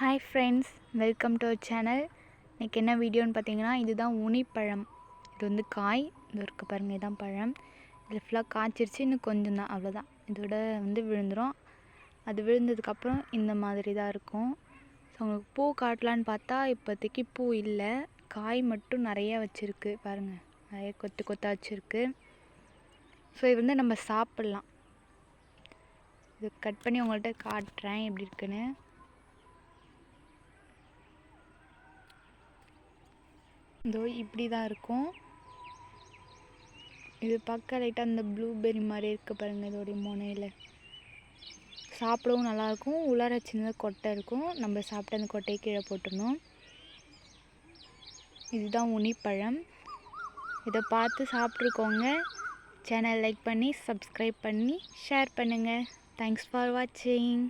Hi friends, welcome to our channel. இன்றைக்கி என்ன வீடியோன்னு பார்த்தீங்கன்னா, இதுதான் உனிப்பழம். இது வந்து காய் இது இருக்குது பாருங்கள், இதுதான் பழம். இதில் ஃபுல்லாக காய்ச்சிருச்சு, இன்னும் கொஞ்சம் தான், அவ்வளோதான். இதோட வந்து விழுந்துடும். அது விழுந்ததுக்கப்புறம் இந்த மாதிரி தான் இருக்கும். ஸோ உங்களுக்கு பூ காட்டலான்னு பார்த்தா இப்போதைக்கு பூ இல்லை, காய் மட்டும் நிறையா வச்சுருக்கு பாருங்கள், நிறைய கொத்து கொத்தாக வச்சுருக்கு. ஸோ இது வந்து நம்ம சாப்பிட்லாம். இது கட் பண்ணி உங்கள்கிட்ட காட்டுறேன் எப்படி இருக்குன்னு. இதோ இப்படி தான் இருக்கும். இது பார்க்க லைட்டாக அந்த ப்ளூபெர்ரி மாதிரி இருக்குது பாருங்கள். இதோடைய முனையில் சாப்பிடவும் நல்லாயிருக்கும். உள்ளார சின்ன கொட்டை இருக்கும். நம்ம சாப்பிட்டு அந்த கொட்டையை கீழே போட்டுடணும். இதுதான் உனிப்பழம். இதை பார்த்து சாப்பிட்ருக்கோங்க. சேனல் லைக் பண்ணி சப்ஸ்கிரைப் பண்ணி ஷேர் பண்ணுங்கள். தேங்க்ஸ் ஃபார் வாட்சிங்.